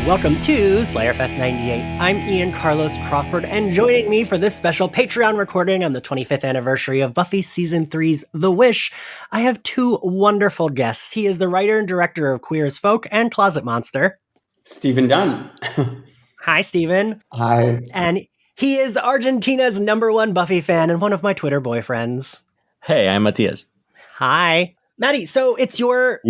Welcome to Slayerfest 98. I'm Ian Carlos Crawford, and joining me for this special Patreon recording on the 25th anniversary of Buffy Season 3's The Wish, I have two wonderful guests. He is the writer and director of Queer as Folk and Closet Monster, Stephen Dunn. Hi, Stephen. Hi. And he is Argentina's #1 Buffy fan and one of my Twitter boyfriends. Hey, I'm Matthias. Hi. Maddie, so it's your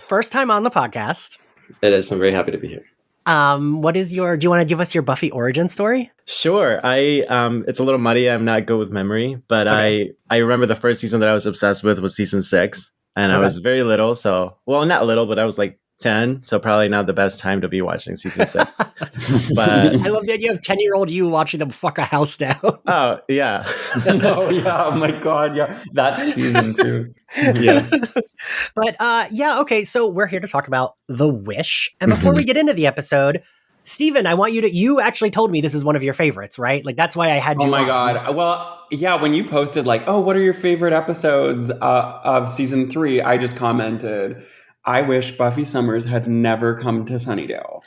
first time on the podcast. It is. I'm very happy to be here. Do you want to give us your Buffy origin story? Sure. It's a little muddy. I'm not good with memory, but okay. I remember the first season that I was obsessed with was season 6, and I was very little. So, well, not little, but I was like 10. So probably not the best time to be watching season 6. But I love the idea of 10-year-old you watching them fuck a house down. Oh yeah. Oh my God. Yeah. That's season 2. Yeah. But okay, so we're here to talk about The Wish. And before we get into the episode, Stephen, I want you actually told me this is one of your favorites, right? Like, that's why I had you on. Oh my on. God. Well, yeah, when you posted like, oh, what are your favorite episodes of season 3? I just commented, I wish Buffy Summers had never come to Sunnydale.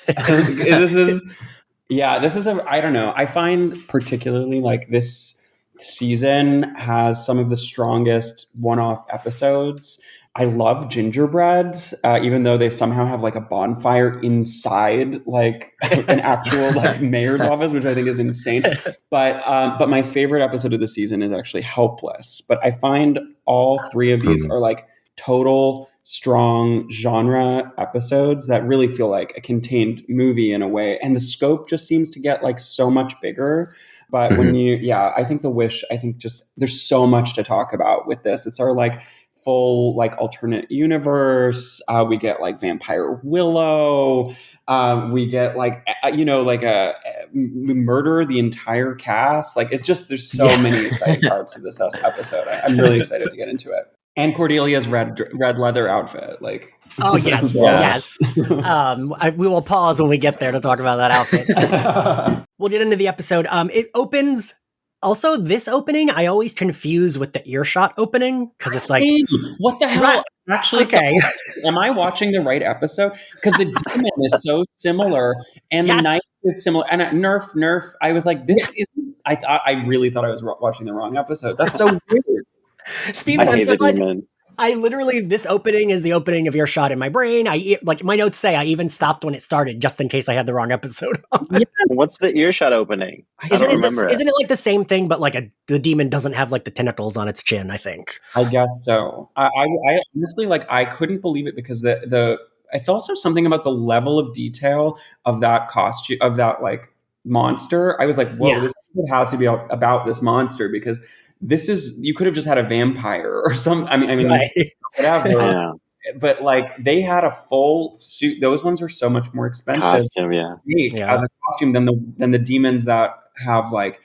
I don't know. I find particularly like this season has some of the strongest one-off episodes. I love Gingerbread, even though they somehow have like a bonfire inside like an actual like mayor's office, which I think is insane. But my favorite episode of the season is actually Helpless. But I find all three of these are like total strong genre episodes that really feel like a contained movie in a way. And the scope just seems to get like so much bigger. But I think The Wish, just there's so much to talk about with this. It's our like full like alternate universe. We get like Vampire Willow. We get like, we murder the entire cast. Like, it's just, there's so many exciting parts of this episode. I'm really excited to get into it. And Cordelia's red leather outfit, like. Oh yes, yes. We will pause when we get there to talk about that outfit. We'll get into the episode. It opens. Also, this opening I always confuse with the Earshot opening because it's like, what the hell? Right. Actually, okay. Am I watching the right episode? Because the demon is so similar, and the knife is similar, and Nerf. I was like, this is. I really thought I was watching the wrong episode. That's so weird. Stephen, I'm so glad. I literally, this opening is the opening of Earshot in my brain. My notes say I even stopped when it started just in case I had the wrong episode on. Yeah. What's the Earshot opening? Isn't it like the same thing, but like the demon doesn't have like the tentacles on its chin, I think. I guess so. I honestly, like, I couldn't believe it because it's also something about the level of detail of that costume, of that like monster. I was like, whoa, this has to be about this monster because this is, you could have just had a vampire or some, I mean, right. Whatever. Yeah. But like they had a full suit. Those ones are so much more expensive as a costume than the demons that have like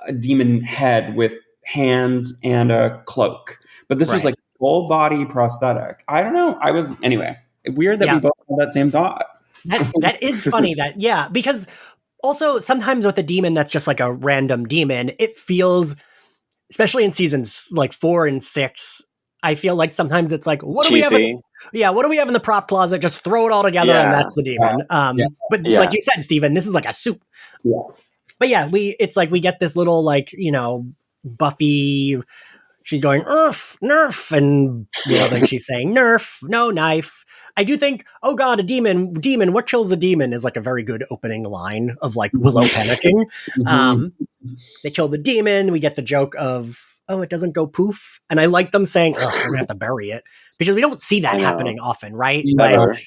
a demon head with hands and a cloak. But this was like full body prosthetic. I don't know. Anyway, weird that we both had that same thought. That is funny because also sometimes with a demon that's just like a random demon, it feels, especially in seasons like 4 and 6, I feel like sometimes it's like, what do we have? What do we have in the prop closet? Just throw it all together, and that's the demon. But like you said, Stephen, this is like a soup. Yeah. But it's like we get this little like Buffy. She's going nerf, and then she's saying nerf, no knife. I do think, oh God, a demon, what kills a demon is like a very good opening line of like Willow panicking. They kill the demon. We get the joke of, oh, it doesn't go poof. And I like them saying, oh, we're gonna have to bury it because we don't see that happening often, right? Like,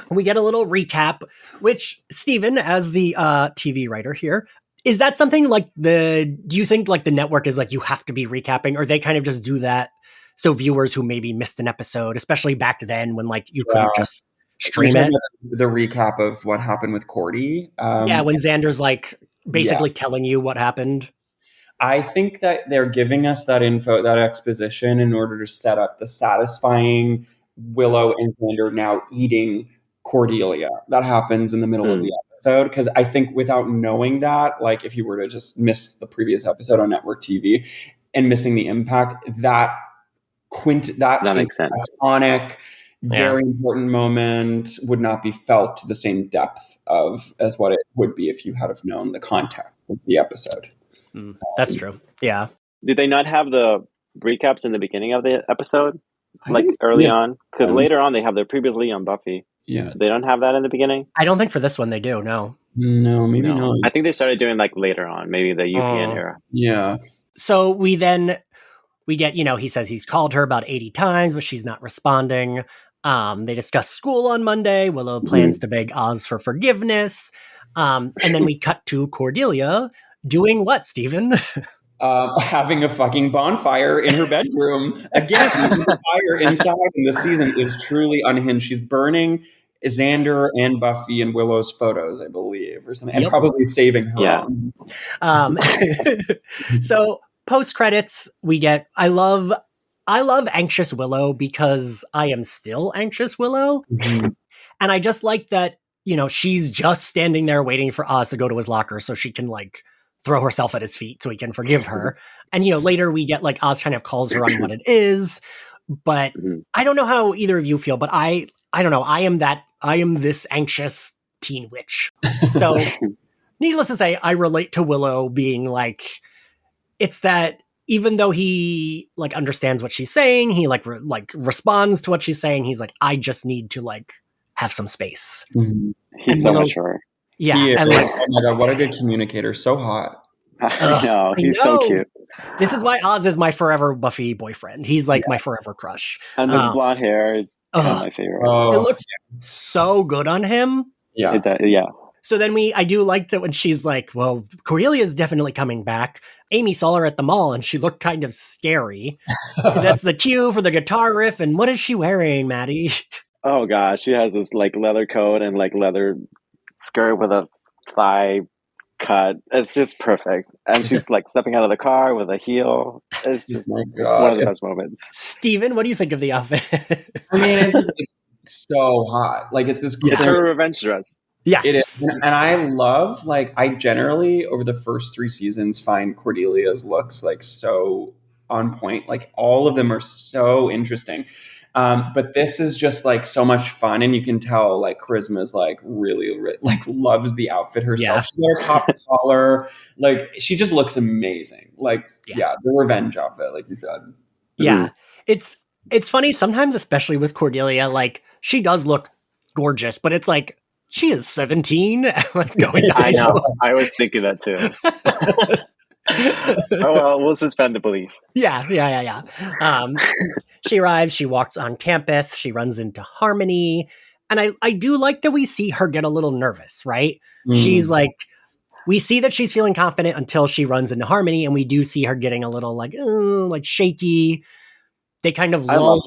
we get a little recap, which Stephen, as the TV writer here, is that something like do you think like the network is like, you have to be recapping, or they kind of just do that so viewers who maybe missed an episode, especially back then when like you couldn't just stream it? The recap of what happened with Cordy. When Xander's like basically telling you what happened. I think that they're giving us that info, that exposition, in order to set up the satisfying Willow and Xander now eating Cordelia. That happens in the middle of the episode. Because I think without knowing that, like if you were to just miss the previous episode on network TV and missing the impact, that makes sense. Iconic very important moment, would not be felt to the same depth of as what it would be if you had have known the context of the episode. That's true. Yeah. Did they not have the recaps in the beginning of the episode, like early on? Because later on they have the previously on Buffy. Yeah, They don't have that in the beginning. I don't think for this one they do. No. No, maybe not. I think they started doing like later on, maybe the UPN era. Yeah. So we get, he says he's called her about 80 times, but she's not responding. They discuss school on Monday. Willow plans to beg Oz for forgiveness. And then we cut to Cordelia doing what, Steven? Having a fucking bonfire in her bedroom. Again, the fire inside in this season is truly unhinged. She's burning Xander and Buffy and Willow's photos, I believe, or something, and probably saving her own. So post credits, we get. I love anxious Willow because I am still anxious Willow, and I just like that. She's just standing there waiting for Oz to go to his locker so she can like throw herself at his feet so he can forgive her. And later we get like Oz kind of calls her on what it is, but I don't know how either of you feel, but I don't know. I am this anxious teen witch. So needless to say, I relate to Willow being like, it's that even though he like understands what she's saying, he like responds to what she's saying. He's like, I just need to like have some space. He's so mature. Yeah. And like, oh my God, what a good communicator. So hot. I know. He's so cute. This is why Oz is my forever Buffy boyfriend. He's like my forever crush. And his blonde hair is my favorite. It looks so good on him. Yeah. Yeah. So then I do like that when she's like, well, Cordelia's definitely coming back. Amy saw her at the mall and she looked kind of scary. That's the cue for the guitar riff. And what is she wearing, Maddie? Oh gosh, she has this like leather coat and like leather skirt with a thigh cut. It's just perfect. And she's like stepping out of the car with a heel. It's just one of the best moments. Steven, what do you think of the outfit? I mean, it's so hot. Like it's this. It's her revenge dress. Yes. It is. And I love, like, I generally over the first 3 seasons find Cordelia's looks like so on point. Like all of them are so interesting. But this is just like so much fun, and you can tell like Charisma's like really like loves the outfit herself. Yeah. She's got a pop collar, like she just looks amazing. Like the revenge outfit, like you said. Yeah, it's funny sometimes, especially with Cordelia. Like she does look gorgeous, but it's like she is 17. Like going to high school. I was thinking that too. Oh well, we'll suspend the belief. Yeah. She arrives, she walks on campus, she runs into Harmony, and I do like that we see her get a little nervous, right? She's like, we see that she's feeling confident until she runs into Harmony, and we do see her getting a little like shaky. They kind of I love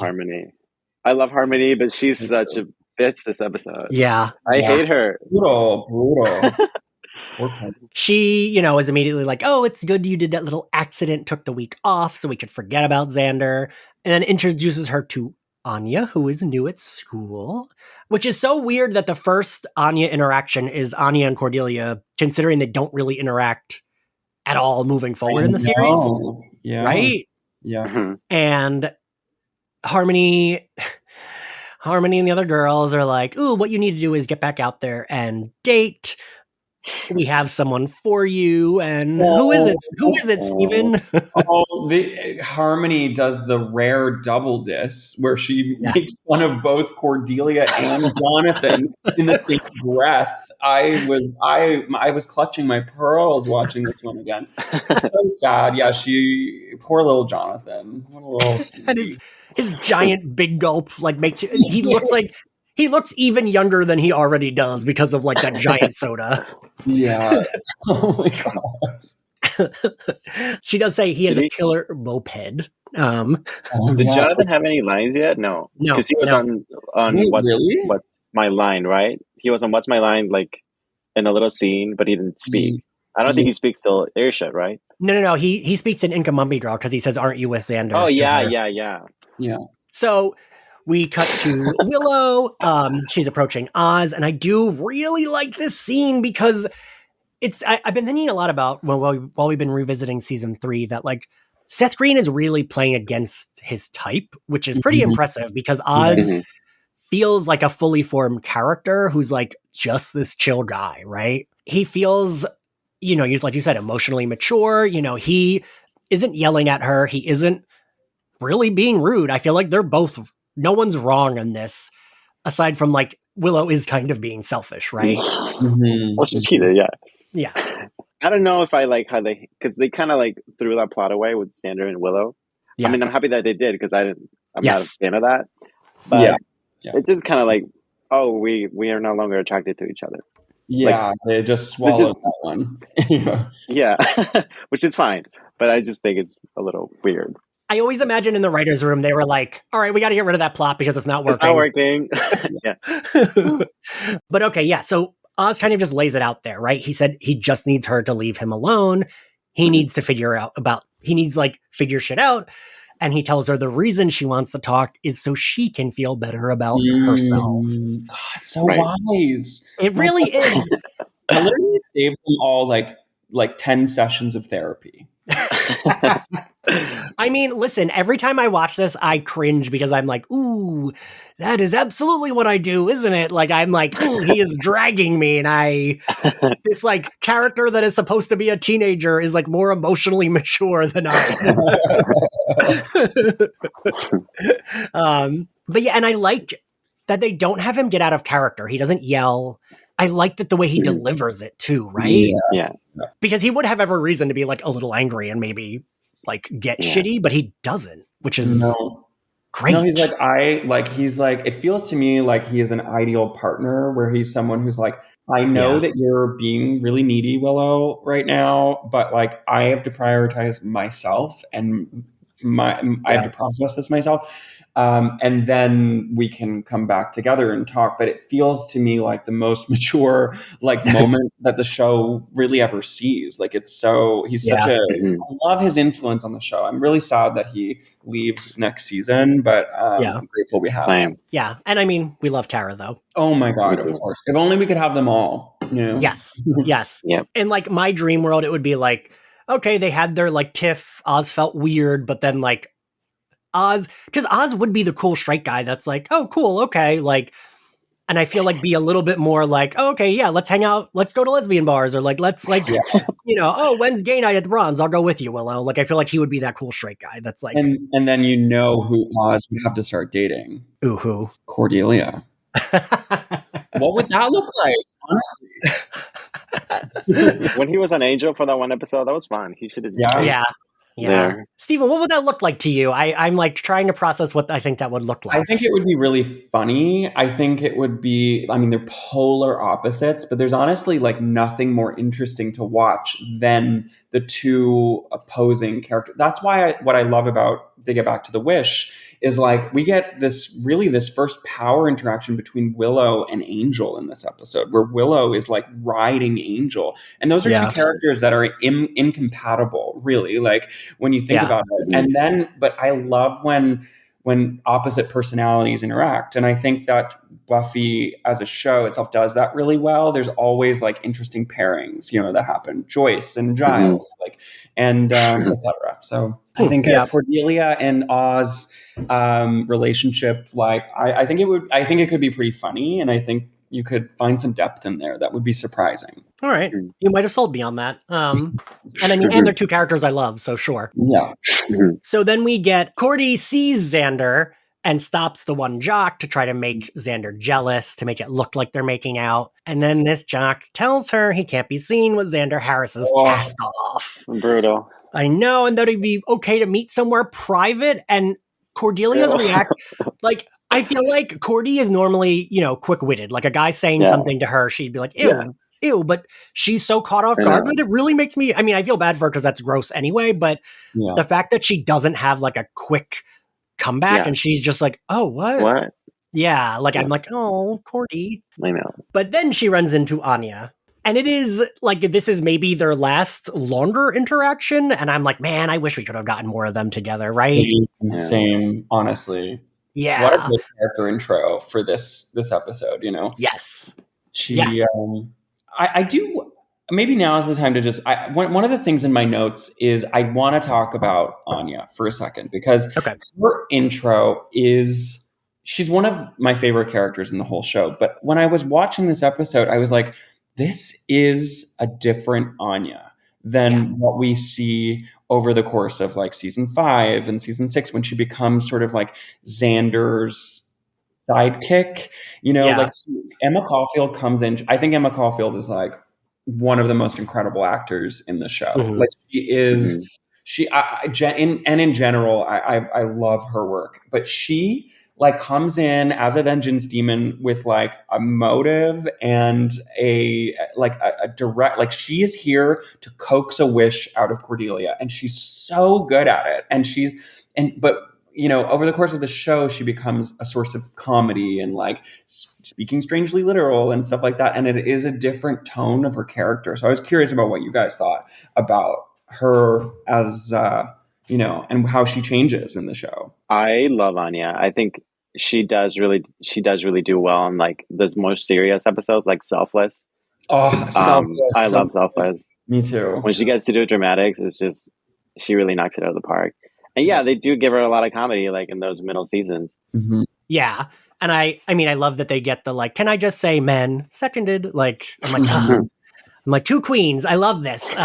Harmony, but she's such a bitch this episode. Yeah. I hate her. Brutal. She, is immediately like, oh, it's good you did that little accident, took the week off so we could forget about Xander, and then introduces her to Anya, who is new at school, which is so weird that the first Anya interaction is Anya and Cordelia, considering they don't really interact at all moving forward in the series. Yeah. Right? Yeah. And Harmony and the other girls are like, ooh, what you need to do is get back out there and date. We have someone for you, and who is it, Steven? Harmony does the rare double diss where she makes fun of both Cordelia and Jonathan in the same breath. I was clutching my pearls watching this one again. So sad. Yeah, poor little Jonathan. What a little and his giant big gulp like makes he looks even younger than he already does because of like that giant soda. Yeah. Oh my God. She does say he has a killer moped. Did Jonathan have any lines yet? No. Because he was on What's My Line, right? He was on What's My Line, like in a little scene, but he didn't speak. I don't think he speaks till Airship, right? No. He speaks in Inca Mummy Girl because he says, "Aren't you with Xander?" Oh yeah. So we cut to Willow. She's approaching Oz, and I do really like this scene because I've been thinking a lot about while we've been revisiting season 3 that like Seth Green is really playing against his type, which is pretty impressive because Oz feels like a fully formed character who's like just this chill guy, right? He feels, like you said, emotionally mature. He isn't yelling at her. He isn't really being rude. I feel like no one's wrong in this, aside from like Willow is kind of being selfish, right? Well, she's cheated, yeah. Yeah. I don't know if I like how because they kind of like threw that plot away with Xander and Willow. Yeah. I mean, I'm happy that they did because I'm not a fan of that. But it's just kind of like, oh, we are no longer attracted to each other. Yeah, like, they just swallowed that one. Yeah, which is fine. But I just think it's a little weird. I always imagine in the writer's room, they were like, all right, we got to get rid of that plot because it's not working. It's not working. Yeah. But okay, yeah. So Oz kind of just lays it out there, right? He said he just needs her to leave him alone. He needs to figure shit out. And he tells her the reason she wants to talk is so she can feel better about herself. God, so wise. It really is. I literally saved them all like 10 sessions of therapy. I mean, listen, every time I watch this, I cringe because I'm like, ooh, that is absolutely what I do, isn't it? Like, I'm like, ooh, he is dragging me. And this like character that is supposed to be a teenager is like more emotionally mature than I am. But yeah, and I like that they don't have him get out of character. He doesn't yell. I like that the way he delivers it too, right? Yeah. Because he would have every reason to be like a little angry and maybe like get shitty, but he doesn't, which is great. No, he's like, it feels to me like he is an ideal partner where he's someone who's like, I know that you're being really needy, Willow, right now, but like I have to prioritize myself and I have to process this myself. And then we can come back together and talk. But it feels to me like the most mature like moment that the show really ever sees. Like he's such I love his influence on the show. I'm really sad that he leaves next season, but I'm grateful we have him. Yeah. And I mean, we love Tara though. Oh my God, of course. If only we could have them all. Yes. In like my dream world, it would be like, okay, they had their like tiff. Oz felt weird, but then like because Oz would be the cool straight guy that's like, oh, cool, okay, like, and I feel like be a little bit more like, oh, okay, yeah, let's hang out, let's go to lesbian bars, or like, let's like, oh, when's gay night at the Bronze? I'll go with you, Willow. Like, I feel like he would be that cool straight guy that's like, and then who Oz would have to start dating. Ooh, who? Cordelia. What would that look like, honestly? When he was an angel for that one episode, that was fun. He should have Yeah. Steven, what would that look like to you? I'm like trying to process what I think that would look like. I think it would be really funny. I think it would be, I mean, they're polar opposites, but there's honestly like nothing more interesting to watch than the two opposing characters. That's why what I love about, to get back to The Wish, is like we get this first power interaction between Willow and Angel in this episode, where Willow is like riding Angel. And those are two characters that are incompatible, really, like when you think about it. And then, but I love when opposite personalities interact. And I think that Buffy as a show itself does that really well. There's always like interesting pairings, that happen. Joyce and Giles, and etc. So I think Cordelia and Oz relationship, like I think it could be pretty funny, and I think you could find some depth in there that would be surprising. All right. You might have sold me on that. And I mean, and they're two characters I love, so sure. Yeah. So then we get Cordy sees Xander and stops the one jock to try to make Xander jealous, to make it look like they're making out. And then this jock tells her he can't be seen with Xander Harris's cast off. Brutal. I know, and that it'd be okay to meet somewhere private. And Cordelia's like, I feel like Cordy is normally, quick-witted. Like a guy saying something to her, she'd be like, ew, but she's so caught off guard that it really makes me, I mean, I feel bad for her because that's gross anyway, but the fact that she doesn't have like a quick comeback and she's just like, oh, what? Yeah, like I'm like, oh, Cordy. I know. But then she runs into Anya. And it is like, this is maybe their last longer interaction. And I'm like, man, I wish we could have gotten more of them together, right? Same, honestly. Yeah. What a good character intro for this episode, Yes. I do, maybe now is the time to just, one of the things in my notes is I want to talk about Anya for a second, because her intro is she's one of my favorite characters in the whole show. But when I was watching this episode, I was like, this is a different Anya than what we see over the course of like season 5 and season 6, when she becomes sort of like Xander's sidekick. Like Emma Caulfield comes in. I think Emma Caulfield is like one of the most incredible actors in the show. Like she is. In general, I love her work, but she like comes in as a vengeance demon with like a motive and a direct, like she is here to coax a wish out of Cordelia, and she's so good at it. But over the course of the show, she becomes a source of comedy and like speaking strangely literal and stuff like that. And it is a different tone of her character. So I was curious about what you guys thought about her as and how she changes in the show. I love Anya. I think she does really do well in like those more serious episodes, like Selfless. Selfless. I love Selfless. Me too. When she gets to do dramatics, it's just, she really knocks it out of the park. And they do give her a lot of comedy, like in those middle seasons. Yeah. And I mean, I love that they get the like, can I just say men? Seconded. Like, I'm like, two queens. I love this.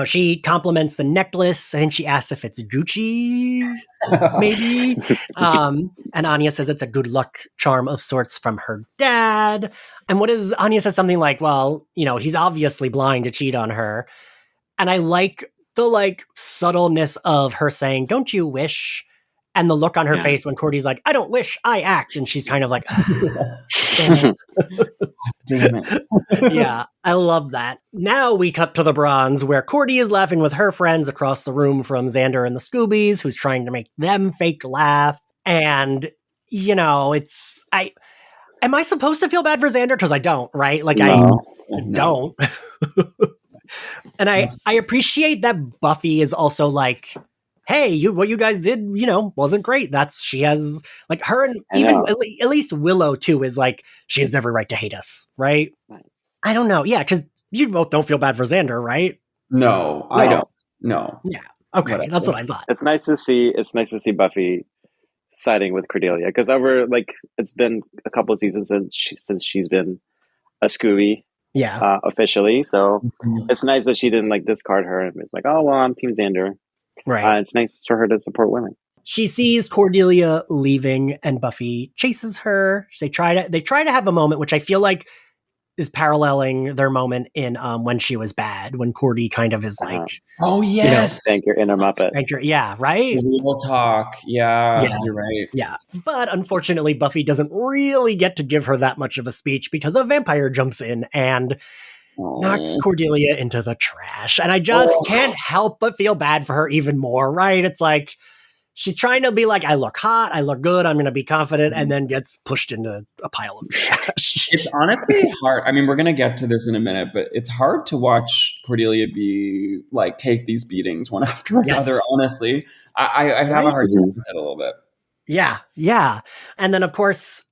She compliments the necklace. I think she asks if it's Gucci, maybe. And Anya says it's a good luck charm of sorts from her dad. And Anya says something like, well, he's obviously blind to cheat on her. And I like the like subtleness of her saying, don't you wish? And the look on her face when Cordy's like, I don't wish, I act. And she's kind of like, damn it. Yeah, I love that. Now we cut to the bronze, where Cordy is laughing with her friends across the room from Xander and the Scoobies, who's trying to make them fake laugh. And, am I supposed to feel bad for Xander? Because I don't, right? Like, no. I don't. And I appreciate that Buffy is also like, hey, what you guys did, wasn't great. She has like her, and even at least Willow too is like, she has every right to hate us, right? I don't know. Yeah, because you both don't feel bad for Xander, right? No, I don't. No. Yeah. Okay, that's what I thought. It's nice to see Buffy siding with Cordelia, because it's been a couple of seasons since she's been a Scooby. Yeah. Officially. So it's nice that she didn't like discard her and it's like, oh well, I'm Team Xander. Right. It's nice for her to support women. She sees Cordelia leaving and Buffy chases her. They try to have a moment, which I feel like is paralleling their moment in When She Was Bad, when Cordy kind of is like, oh yes, thank your inner Muppet. Yeah, right. We will talk. Yeah, you're right. Yeah, but unfortunately, Buffy doesn't really get to give her that much of a speech because a vampire jumps in and knocks Cordelia into the trash. And I just can't help but feel bad for her even more, right? It's like, she's trying to be like, I look hot, I look good, I'm going to be confident, and then gets pushed into a pile of trash. It's honestly hard. I mean, we're going to get to this in a minute, but it's hard to watch Cordelia be like, take these beatings one after another, honestly. I have a hard time with it a little bit. Yeah. And then, of course,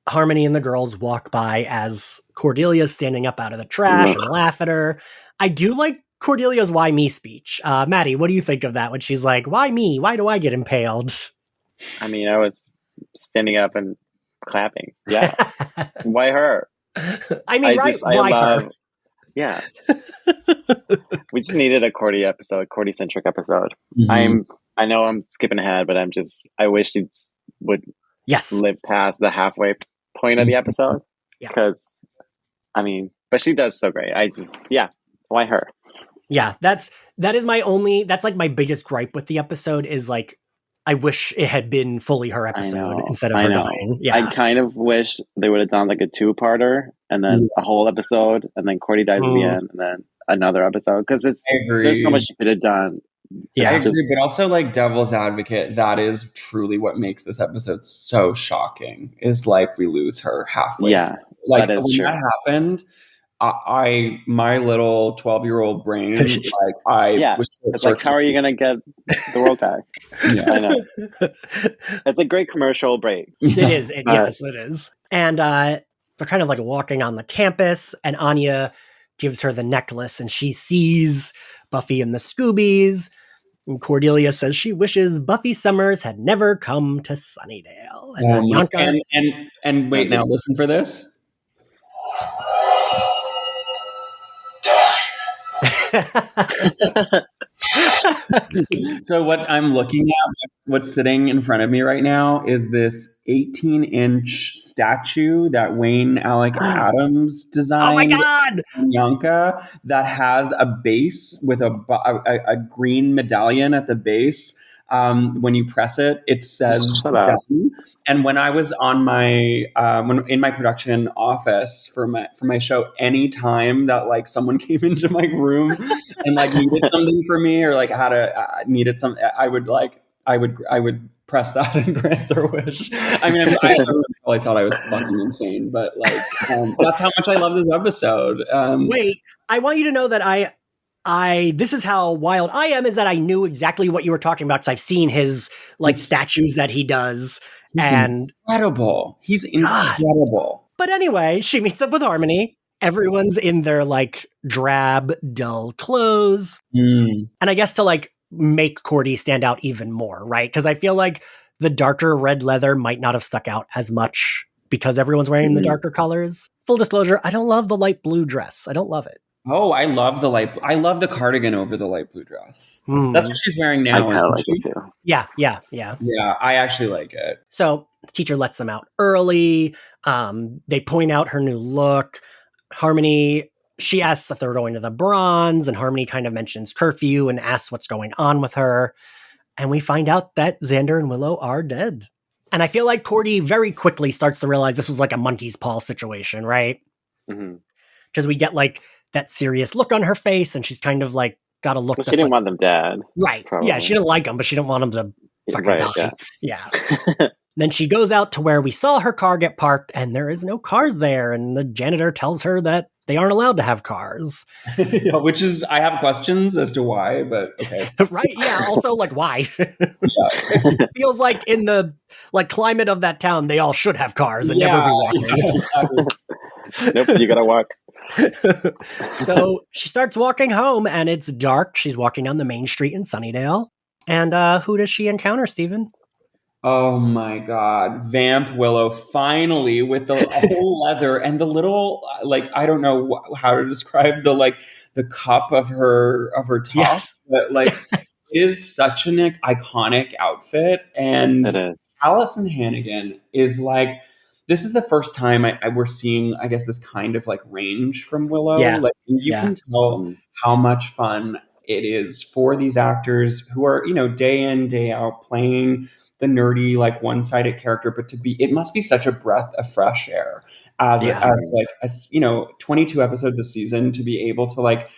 Harmony and the girls walk by as Cordelia's standing up out of the trash and laugh at her. I do like Cordelia's why me speech. Maddie, what do you think of that when she's like, why me? Why do I get impaled? I mean, I was standing up and clapping. Yeah. Why her? I mean, why her? Yeah. We just needed a Cordy-centric episode. I know I'm skipping ahead, but I wish she would live past the halfway point of the episode. Because, but she does so great. Why her? Yeah, that's like my biggest gripe with the episode is like, I wish it had been fully her episode instead of her dying. Yeah. I kind of wish they would have done like a 2-parter and then a whole episode and then Cordy dies at the end and then another episode, because there's so much you could have done. Yeah, I agree, but also like devil's advocate, that is truly what makes this episode so shocking, is like we lose her halfway. Yeah, like when that happened, my little 12-year-old brain, was so it's like, how are you gonna get the world back? I know. It's a great commercial break. It is. Yes, it is. And they're kind of like walking on the campus, and Anya gives her the necklace, and she sees Buffy and the Scoobies. And Cordelia says she wishes Buffy Summers had never come to Sunnydale. And Bianca... And wait, now listen for this. So what I'm looking at, what's sitting in front of me right now, is this 18-inch statue that Wayne Alec Adams designed. Oh my God! Bianca, that has a base with a green medallion at the base. When you press it, it says done. And when I was on my in my production office for my show, anytime that like someone came into my room and like needed something for me, or like needed some, I would press that and grant their wish. I mean, I probably thought I was fucking insane, but like that's how much I love this episode. Wait, I want you to know that this is how wild I am, is that I knew exactly what you were talking about because I've seen his like statues that he does. He's incredible. He's incredible. But anyway, she meets up with Harmony. Everyone's in their like drab, dull clothes. And I guess to like make Cordy stand out even more, right? Because I feel like the darker red leather might not have stuck out as much because everyone's wearing the darker colors. Full disclosure, I don't love the light blue dress. I don't love it. Oh, I love the cardigan over the light blue dress. That's what she's wearing now. I kind of like it too. Yeah. Yeah, I actually like it. So the teacher lets them out early. They point out her new look. Harmony, she asks if they're going to the Bronze, and Harmony kind of mentions curfew and asks what's going on with her. And we find out that Xander and Willow are dead. And I feel like Cordy very quickly starts to realize this was like a monkey's paw situation, right? Because we get like that serious look on her face, and she's kind of like got a look. Well, she didn't want them dead. Right. Probably. Yeah, she didn't like them, but she didn't want them to fucking die. Yeah. Then she goes out to where we saw her car get parked, and there is no cars there. And the janitor tells her that they aren't allowed to have cars. Yeah, which is, I have questions as to why, but okay. Right. Yeah. Also, like, why? Feels like in the like climate of that town, they all should have cars and never be walking. Nope, you gotta walk. So she starts walking home, and it's dark. She's walking down the main street in Sunnydale. And who does she encounter, Stephen? Oh my God. Vamp Willow, finally, with the whole leather and the little, like, I don't know how to describe the cup of her top. Yes. But like, it is such an iconic outfit. And Allison Hannigan is like, this is the first time we're seeing, I guess, this kind of like range from Willow. Yeah. Like, you can tell how much fun it is for these actors who are, day in, day out playing the nerdy, like one-sided character, but it must be such a breath of fresh air as 22 episodes a season to be able to like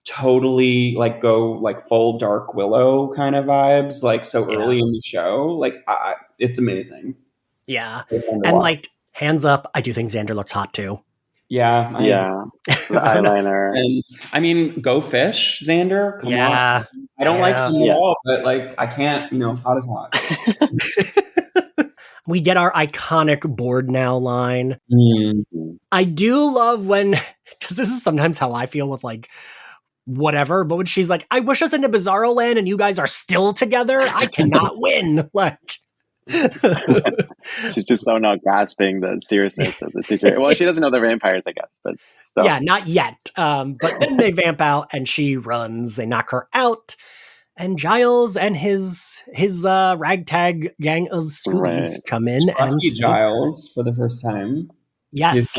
totally like go like full Dark Willow kind of vibes, like so early in the show. Like it's amazing. Yeah. And like hands up, I do think Xander looks hot too. Yeah. The eyeliner. And I mean, go fish, Xander. Come on. I don't like him at all, but like I can't, hot is hot. We get our iconic bored now line. I do love when, because this is sometimes how I feel with like whatever, but when she's like, I wish us into Bizarro Land and you guys are still together, I cannot win. Like, she's just so not grasping the seriousness of the situation. Well, she doesn't know the vampires, I guess, but still. Yeah, not yet. But then they vamp out and she runs. They knock her out, and Giles and his ragtag gang of Scoobies come in. And Giles for the first time. Yes.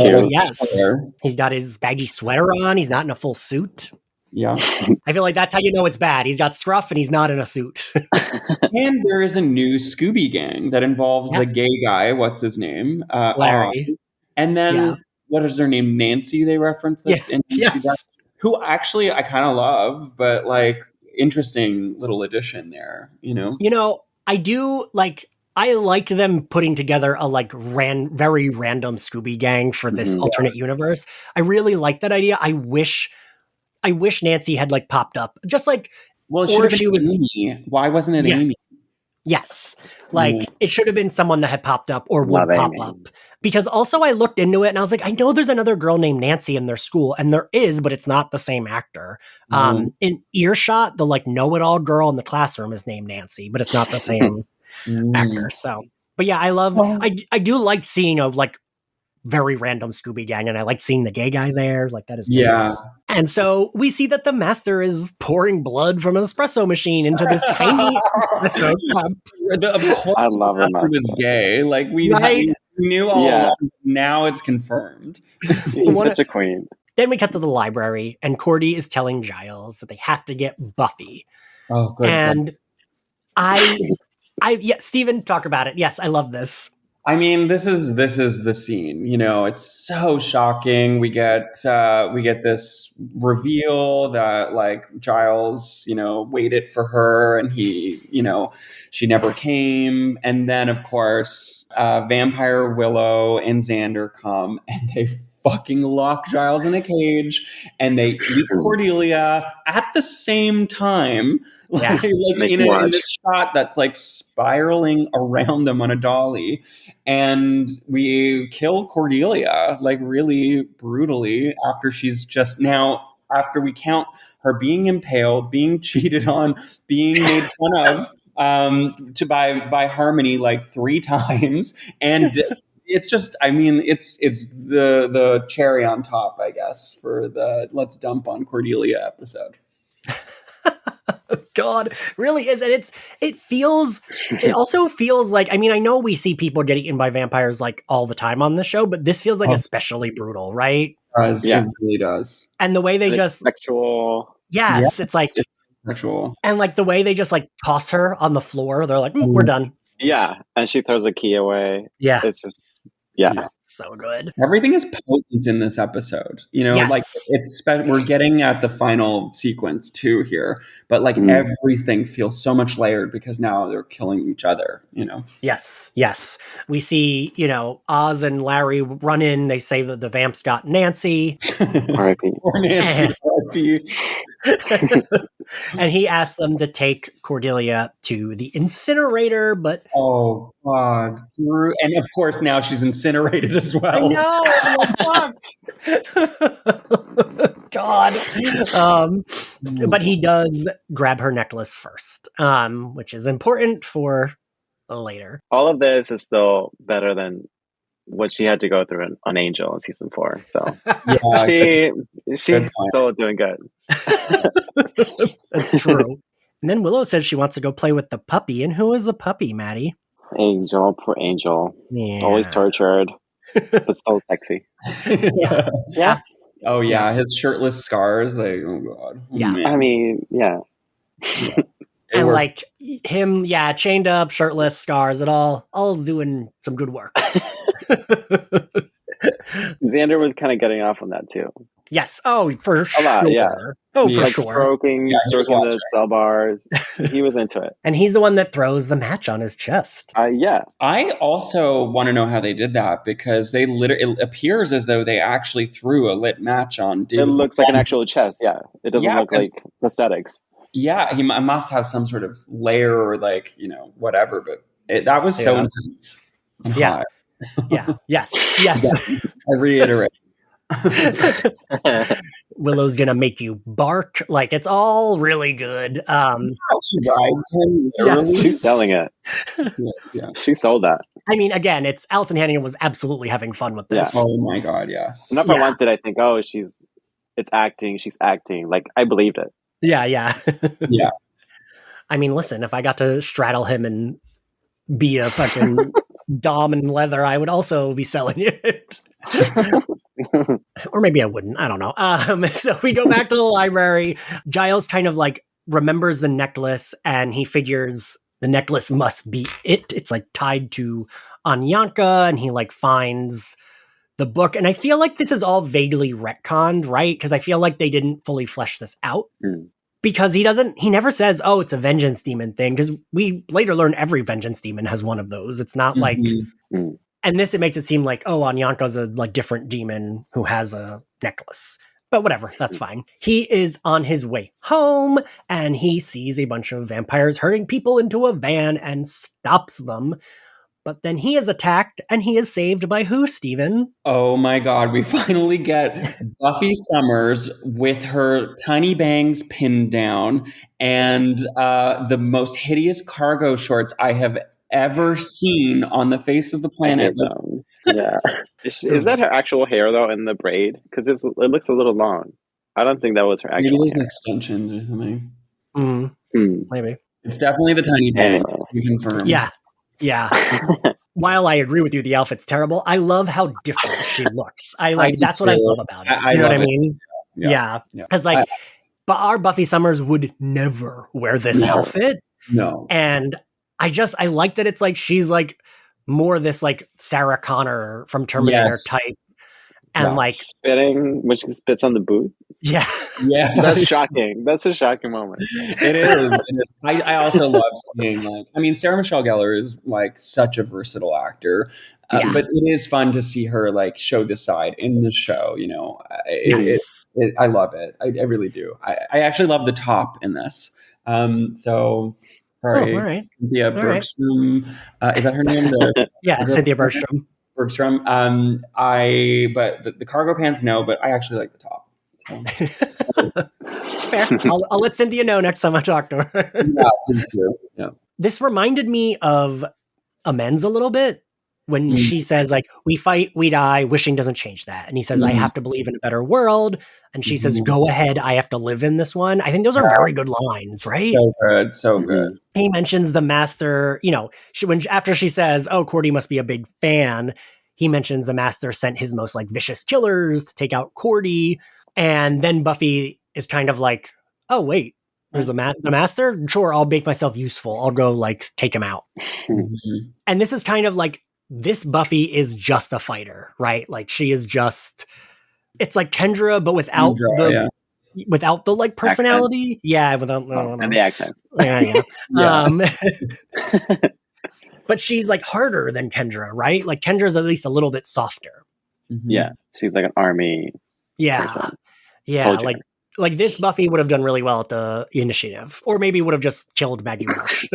He's got his baggy sweater on. He's not in a full suit. Yeah. I feel like that's how you know it's bad. He's got scruff and he's not in a suit. And there is a new Scooby gang that involves the gay guy. What's his name? Larry. And then what is her name? Nancy, they reference that. Yes. Who actually I kind of love, but like interesting little addition there, I do like, I like them putting together a like very random Scooby gang for this alternate universe. I really like that idea. I wish Nancy had like popped up, just like, well, she was Amy. Why wasn't it Amy? Yes. Like, it should have been someone that had popped up or would pop up. Because also I looked into it and I was like, I know there's another girl named Nancy in their school, and there is, but it's not the same actor. In Earshot, the like know-it-all girl in the classroom is named Nancy, but it's not the same actor. So, but yeah, I do like seeing a like very random Scooby Gang, and I like seeing the gay guy there. Like, that is nice. And so we see that the master is pouring blood from an espresso machine into this tiny espresso cup. Of course, I love her master. Was gay. Like we knew all along. Now it's confirmed. He's such a queen. Then we cut to the library, and Cordy is telling Giles that they have to get Buffy. Oh, good. And Steven, talk about it. Yes, I love this. I mean, this is the scene. You know, it's so shocking. We get this reveal that like Giles, you know, waited for her, and he, you know, she never came. And then, of course, Vampire Willow and Xander come, and they fucking lock Giles in a cage, and they eat Cordelia at the same time. Like in this shot that's like spiraling around them on a dolly, and we kill Cordelia like really brutally after we count her being impaled, being cheated on, being made fun of by Harmony like 3 times, and it's just, I mean, it's the cherry on top, I guess, for the let's dump on Cordelia episode. God, really is. And it also feels like, I mean, I know we see people get eaten by vampires like all the time on the show, but this feels like especially brutal, right? It really does. And the way they just sexual. Yes, it's like it's sexual. And like the way they just like toss her on the floor, they're like, we're done. Yeah. And she throws a key away. Yeah. It's just so good. Everything is potent in this episode. You know, like we're getting at the final sequence too here, but like everything feels so much layered because now they're killing each other, you know? Yes. We see, you know, Oz and Larry run in. They say that the vamps got Nancy. R.I.P. Or Nancy. R.I.P. And he asked them to take Cordelia to the incinerator, but oh god, and of course now she's incinerated as well. I know. God. But he does grab her necklace first, which is important for later. All of this is still better than what she had to go through on Angel in season 4. So she's still doing good. That's true. And then Willow says she wants to go play with the puppy. And who is the puppy, Maddie? Angel, poor Angel. Yeah. Always tortured. But so sexy. Yeah. Oh yeah, his shirtless scars. Like, oh god. Yeah. I mean, yeah. And like him, chained up, shirtless, scars, it all doing some good work. Xander was kind of getting off on that too. Yes. Oh, for sure. Lot, yeah. Oh, for like sure. Stroking the cell bars. He was into it. And he's the one that throws the match on his chest. Yeah. I also want to know how they did that because it appears as though they actually threw a lit match on David. It looks like an actual chest. Yeah. It doesn't look like prosthetics. Yeah. He must have some sort of layer or like, you know, whatever. But that was so intense. And hot. Yeah. Yes. I reiterate. Willow's gonna make you bark. Like, it's all really good. She rides him. She's selling it. Yeah. She sold that. I mean, again, it's Allison Hannigan was absolutely having fun with this. Yeah. Oh my god, yes. Never once did I think, it's acting. She's acting. Like, I believed it. Yeah. Yeah. I mean, listen, if I got to straddle him and be a fucking dom in leather, I would also be selling it. Or maybe I wouldn't. I don't know. So we go back to the library. Giles kind of like remembers the necklace and he figures the necklace must be it. It's like tied to Anyanka, and he like finds the book. And I feel like this is all vaguely retconned, right? Because I feel like they didn't fully flesh this out. Because he never says, oh, it's a vengeance demon thing. Because we later learn every vengeance demon has one of those. It's not like, and this, it makes it seem like, oh, Anyanka's a like different demon who has a necklace. But whatever, that's fine. He is on his way home, and he sees a bunch of vampires herding people into a van and stops them. But then he is attacked, and he is saved by who, Steven? Oh my God, we finally get Buffy Summers with her tiny bangs pinned down and the most hideous cargo shorts I have ever seen on the face of the planet. Yeah. Is that her actual hair, though, in the braid? Because it looks a little long. I don't think that was her actual Maybe there's hair. extensions or something. Maybe. It's definitely the tiny bang. We confirm. Yeah. While I agree with you, the outfit's terrible, I love how different she looks. That's what I love about it. You know what I mean? Yeah. Because but our Buffy Summers would never wear this outfit. No. And I like that it's like she's like more this like Sarah Connor from Terminator type. And like spitting when she spits on the boot. Yeah. That's shocking. That's a shocking moment. It is. I also love seeing Sarah Michelle Gellar is like such a versatile actor, but it is fun to see her like show this side in the show. You know, I love it. I really do. I actually love the top in this. So. Sorry, all right. Cynthia Bergstrom. Is that her name? Cynthia Bergstrom. Bergstrom. But the cargo pants, no. But I actually like the top. So. Fair. I'll let Cynthia know next time I talk to her. Please do. Yeah. This reminded me of Amends a little bit when she says like, we fight, we die, wishing doesn't change that. And he says, I have to believe in a better world. And she says, go ahead, I have to live in this one. I think those are very good lines, right? So good. He mentions the master, you know, after she says, oh, Cordy must be a big fan, he mentions the master sent his most like vicious killers to take out Cordy. And then Buffy is kind of like, oh, wait, there's the master? Sure, I'll make myself useful. I'll go like take him out. And this is kind of like, this Buffy is just a fighter, right? Like she is just, it's like Kendra, but without the like personality. Accent. Yeah. And the accent. But she's like harder than Kendra, right? Like Kendra's at least a little bit softer. Yeah. She's like an army. Yeah. Soldier. Like this Buffy would have done really well at the initiative, or maybe would have just killed Maggie Roche.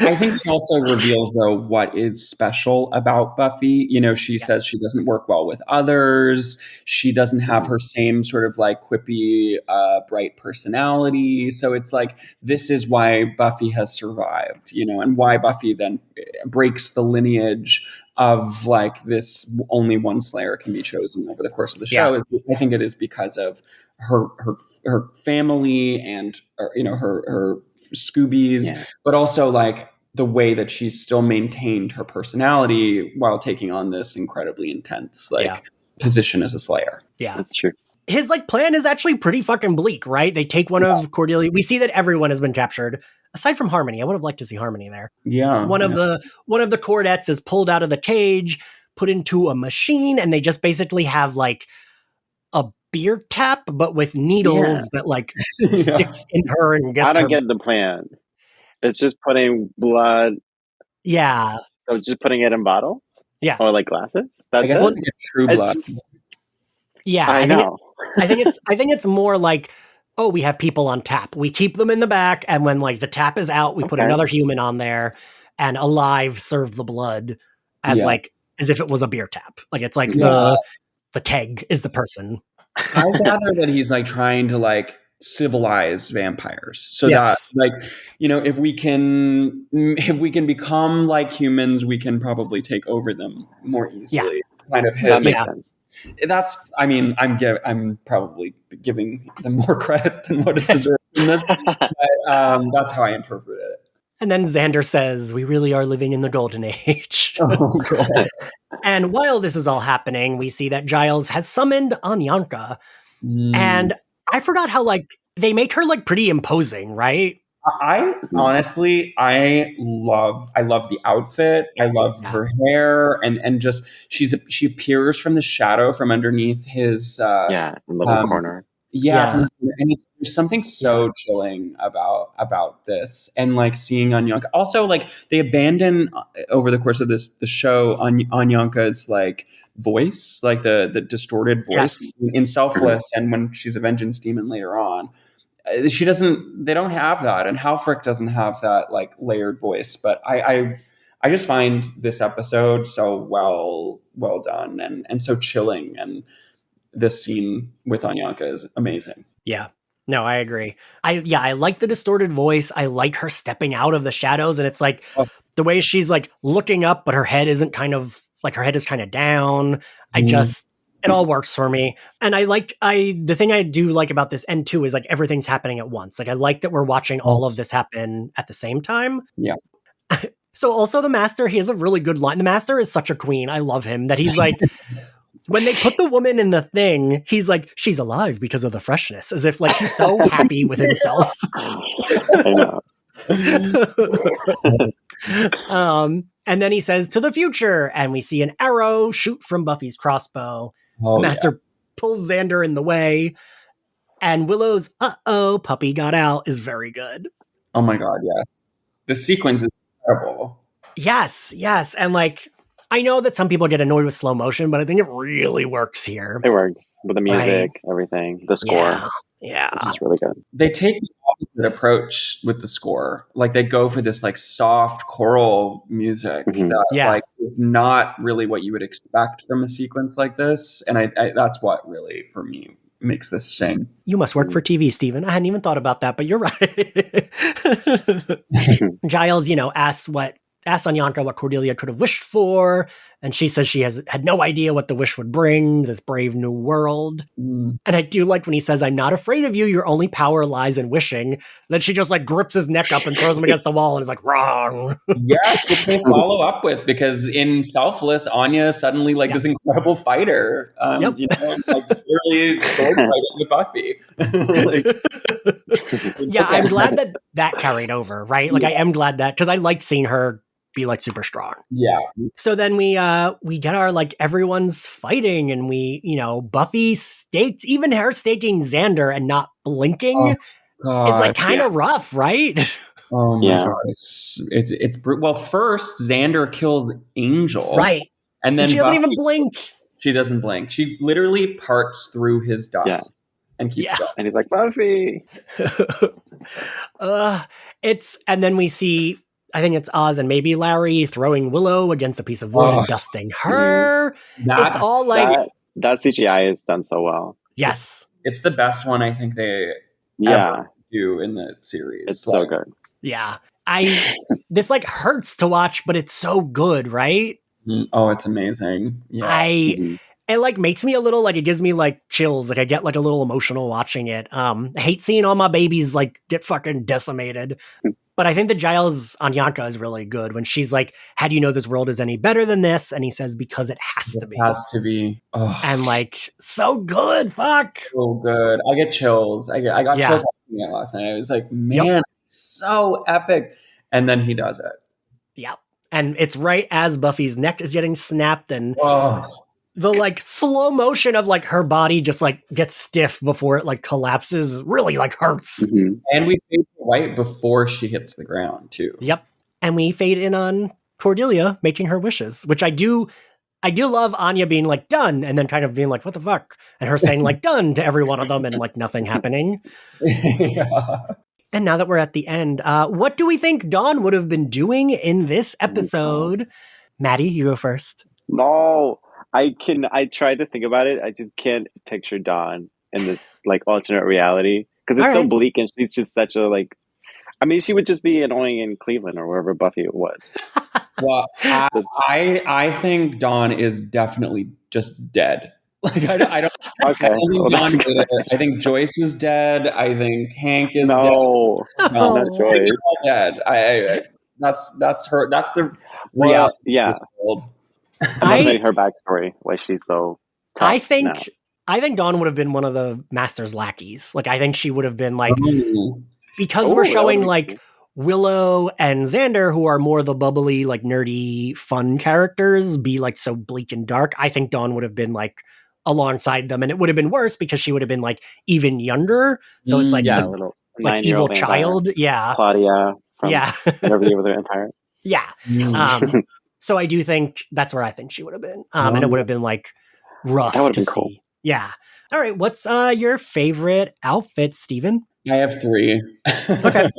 I think it also reveals, though, what is special about Buffy. You know, she says she doesn't work well with others. She doesn't have her same sort of like quippy, bright personality. So it's like, this is why Buffy has survived, you know, and why Buffy then breaks the lineage of like this only one Slayer can be chosen over the course of the show. I think it is because of her family and, you know, her Scoobies, but also like the way that she's still maintained her personality while taking on this incredibly intense position as a Slayer. Yeah, that's true. His like plan is actually pretty fucking bleak, right? They take one of Cordelia. We see that everyone has been captured aside from Harmony. I would have liked to see Harmony there. Yeah. One of the Cordettes is pulled out of the cage, put into a machine, and they just basically have like a beer tap, but with needles that like sticks in her and gets her. I don't get the plan. It's just putting blood. Yeah. So just putting it in bottles? Yeah. Or like glasses? That's it? Like true blood. Yeah. I know. I think it's more like, oh, we have people on tap. We keep them in the back, and when like the tap is out, we put another human on there and alive serve the blood as if it was a beer tap. Like it's like the keg is the person. I gather that he's like trying to like civilize vampires so that like, you know, if we can become like humans, we can probably take over them more easily. Kind of that makes sense. That's, I mean, I'm probably giving them more credit than what is deserved in this, but that's how I interpret it. And then Xander says, we really are living in the golden age. Oh, God. And while this is all happening, we see that Giles has summoned Anyanka. And I forgot how, like, they make her, like, pretty imposing, right? I honestly, I love the outfit. I love her hair. And just, she appears from the shadow from underneath his... little corner. Yeah. And there's something so chilling about this, and like seeing Anyanka. Also, like they abandon over the course of the show Anyanka's like voice, like the distorted voice in Selfless, and when she's a vengeance demon later on. They don't have that, and Halfrick doesn't have that like layered voice. But I just find this episode so well done and so chilling, and this scene with Anyanka is amazing. Yeah. No, I agree. I like the distorted voice. I like her stepping out of the shadows, and it's like the way she's like looking up, but her head isn't her head is kind of down. It all works for me. And the thing I do like about this end too is like everything's happening at once. Like I like that we're watching all of this happen at the same time. Yeah. So also the Master, he has a really good line. The Master is such a queen. I love him that he's like, when they put the woman in the thing, he's like, she's alive because of the freshness, as if like he's so happy with himself. I know. And then he says to the future, and we see an arrow shoot from Buffy's crossbow. The Master pulls Xander in the way, and Willow's puppy got out is very good. Oh my God, yes. The sequence is incredible. Yes. And like, I know that some people get annoyed with slow motion, but I think it really works here. It works with the music, everything, the score. Yeah. This is really good. They take the opposite approach with the score. Like they go for this like soft choral music that like is not really what you would expect from a sequence like this. And I that's what really for me makes this sing. You must work for TV, Stephen. I hadn't even thought about that, but you're right. Giles, asks Anyanka what Cordelia could have wished for, and she says she had no idea what the wish would bring, this brave new world. And I do like when he says, I'm not afraid of you, your only power lies in wishing. Then she just like grips his neck up and throws him against the wall and is like, wrong. Yes, which they follow up with, because in Selfless, Anya is suddenly like this incredible fighter. Like really sword fighting with Buffy. I'm glad that carried over, right? Like I am glad that, because I liked seeing her be like super strong. Yeah. So then we get our like everyone's fighting, and Buffy staked, even her staking Xander and not blinking is like kind of rough, right? Oh my God, it's well. First, Xander kills Angel, right, and then she doesn't even blink. She doesn't blink. She literally parts through his dust and keeps going. And he's like, Buffy. And then we see, I think it's Oz and maybe Larry throwing Willow against a piece of wood and dusting her. It's all like that CGI is done so well. Yes, it's the best one I think they ever do in the series. It's so good. Yeah, this like hurts to watch, but it's so good, right? Oh, it's amazing. Yeah. It like makes me a little like, it gives me like chills. Like I get like a little emotional watching it. I hate seeing all my babies like get fucking decimated. But I think that Giles Anyanka is really good when she's like, how do you know this world is any better than this? And he says, because it has to be. It has to be. Oh. And like, so good. Fuck. So good. I get chills. I got chills watching it last night. I was like, man, so epic. And then he does it. Yep. And it's right as Buffy's neck is getting snapped, and the like slow motion of like her body just like gets stiff before it like collapses really like hurts. And we fade to white before she hits the ground too. Yep. And we fade in on Cordelia making her wishes, which I do love Anya being like done and then kind of being like, what the fuck? And her saying like done to every one of them and like nothing happening. And now that we're at the end, what do we think Dawn would have been doing in this episode? Maddie, you go first. No, I tried to think about it. I just can't picture Dawn in this like alternate reality, because it's so bleak, and she's just such a like, I mean, she would just be annoying in Cleveland or wherever Buffy was. Well, I think Dawn is definitely just dead. Like I don't. Okay. I think Joyce is dead. I think Hank is dead. No, not Joyce. Dead. That's her. That's the reality. Yeah. Of this world. I made her backstory why she's so tough. I think Dawn would have been one of the Master's lackeys. Like I think she would have been like, because we're showing like Willow and Xander, who are more the bubbly, like nerdy, fun characters, be like so bleak and dark. I think Dawn would have been like alongside them, and it would have been worse because she would have been like even younger. So it's like a little like evil child. Yeah. Claudia from Interview with the Empire. Yeah. So I do think that's where I think she would have been. And it would have been like rough to see. Cool. Yeah. All right. What's your favorite outfit, Steven? I have 3. Okay.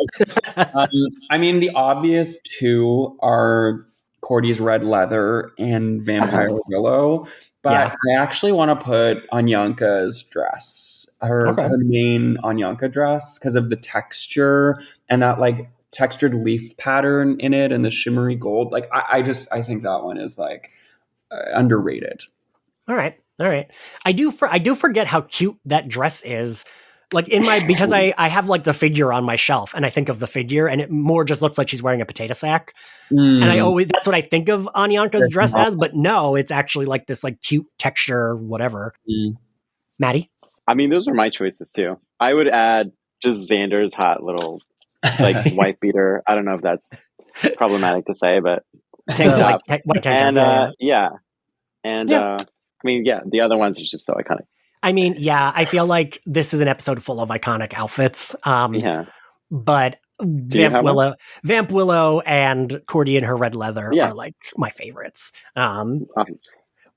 I mean, the obvious 2 are Cordy's red leather and Vampire Willow, but I actually want to put Anyanka's dress, her main Anyanka dress, because of the texture and that like textured leaf pattern in it and the shimmery gold. Like I think that one is like underrated. All right. I do forget how cute that dress is. Like because I have like the figure on my shelf and I think of the figure and it more just looks like she's wearing a potato sack. And that's what I think of Anyanka's dress as, but no, it's actually like this like cute texture, whatever. Maddie? I mean, those are my choices too. I would add just Xander's hot little like white beater. I don't know if that's problematic to say, but tank top. And I mean, the other ones are just so iconic. I mean, I feel like this is an episode full of iconic outfits. But Vamp Willow and Cordy in her red leather are like my favorites.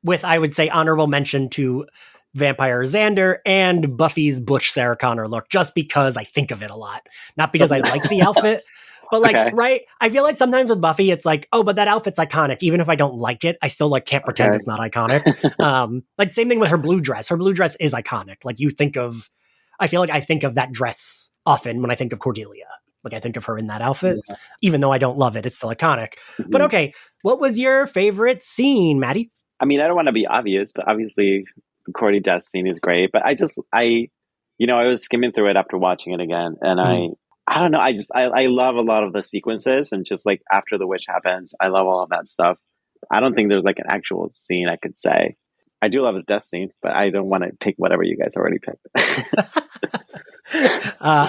With, I would say, honorable mention to Vampire Xander and Buffy's Butch Sarah Connor look, just because I think of it a lot. Not because I like the outfit. But like, right? I feel like sometimes with Buffy, it's like, oh, but that outfit's iconic. Even if I don't like it, I still like can't pretend it's not iconic. Like same thing with her blue dress. Her blue dress is iconic. Like I feel like I think of that dress often when I think of Cordelia. Like I think of her in that outfit, even though I don't love it, it's still iconic. But okay, what was your favorite scene, Maddie? I mean, I don't want to be obvious, but obviously the Cordy death scene is great. But I was skimming through it after watching it again, and I don't know. I love a lot of the sequences and just like after the witch happens, I love all of that stuff. I don't think there's like an actual scene I could say. I do love the death scene, but I don't want to pick whatever you guys already picked.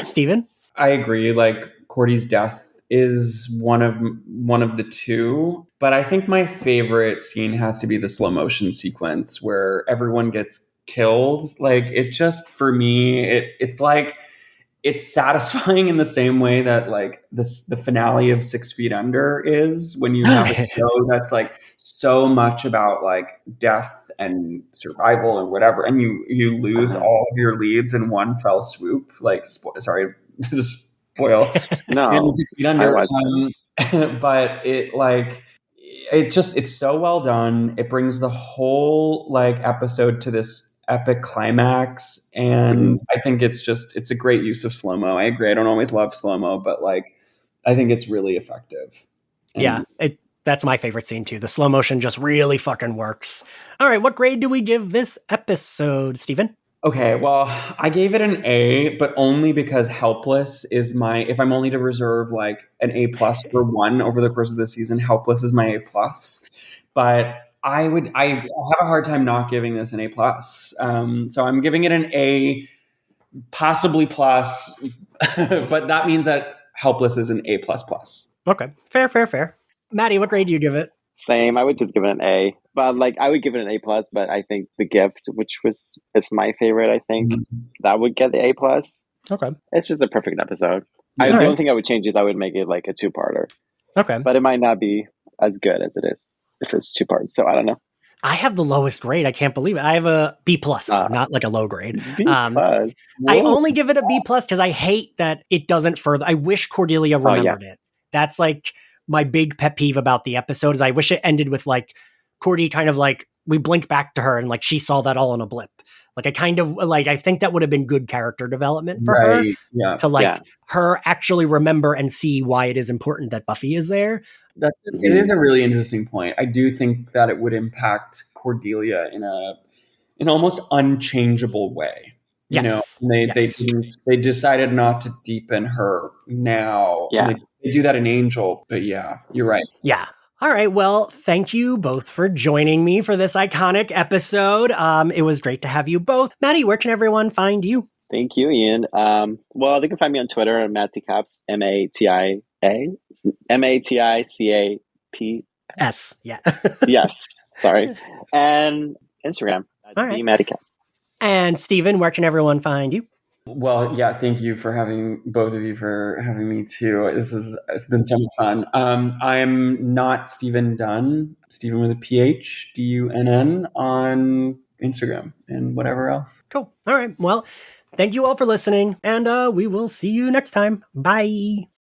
Steven? I agree. Like Cordy's death is one of the 2, but I think my favorite scene has to be the slow motion sequence where everyone gets killed. Like it just, for me, it's like, it's satisfying in the same way that like the finale of 6 Feet Under is, when you have a show that's like so much about like death and survival and whatever, and you lose all of your leads in one fell swoop. Like, sorry, just spoil. No, 6 Feet Under. But it's so well done. It brings the whole like episode to this epic climax, and I think it's a great use of slow-mo. I agree, I don't always love slow-mo, but like I think it's really effective. That's my favorite scene too. The slow motion just really fucking works. All right, what grade do we give this episode, Steven? Okay, well, I gave it an A, but only because Helpless is if I'm only to reserve like an A+ for one over the course of the season, Helpless is my A+. But I have a hard time not giving this an A+. So I'm giving it an A, possibly plus, but that means that Helpless is an A++. Okay, fair. Maddie, what grade do you give it? Same. I would just give it an A, but like I would give it an A+. But I think The Gift, which is my favorite, I think that would get the A+. Okay, it's just a perfect episode. The only thing I would change is I would make it like a 2-parter. Okay, but it might not be as good as it is if it's 2 parts. So I don't know. I have the lowest grade. I can't believe it. I have a B+, though, not like a low grade. B+. I only give it a B+ because I hate that it doesn't further. I wish Cordelia remembered it. That's like my big pet peeve about the episode is I wish it ended with like Cordy kind of like we blink back to her and like she saw that all in a blip. Like I think that would have been good character development for her to her actually remember and see why it is important that Buffy is there. It is a really interesting point. I do think that it would impact Cordelia in an almost unchangeable way. You know, they decided not to deepen her now. Yeah. They do that in Angel, but yeah, you're right. Yeah. All right. Well, thank you both for joining me for this iconic episode. It was great to have you both. Maddie, where can everyone find you? Thank you, Ian. Well, they can find me on Twitter at MattyCaps, MATICAPS. S. Yeah. Yes. Sorry. And Instagram All right. Maddiecaps. And Steven, where can everyone find you? Well, yeah, thank you for having both of you for having me too. It's been so much fun. I'm not Stephen Dunn, Stephen with a PH, DUNN on Instagram and whatever else. Cool. All right. Well, thank you all for listening, and we will see you next time. Bye.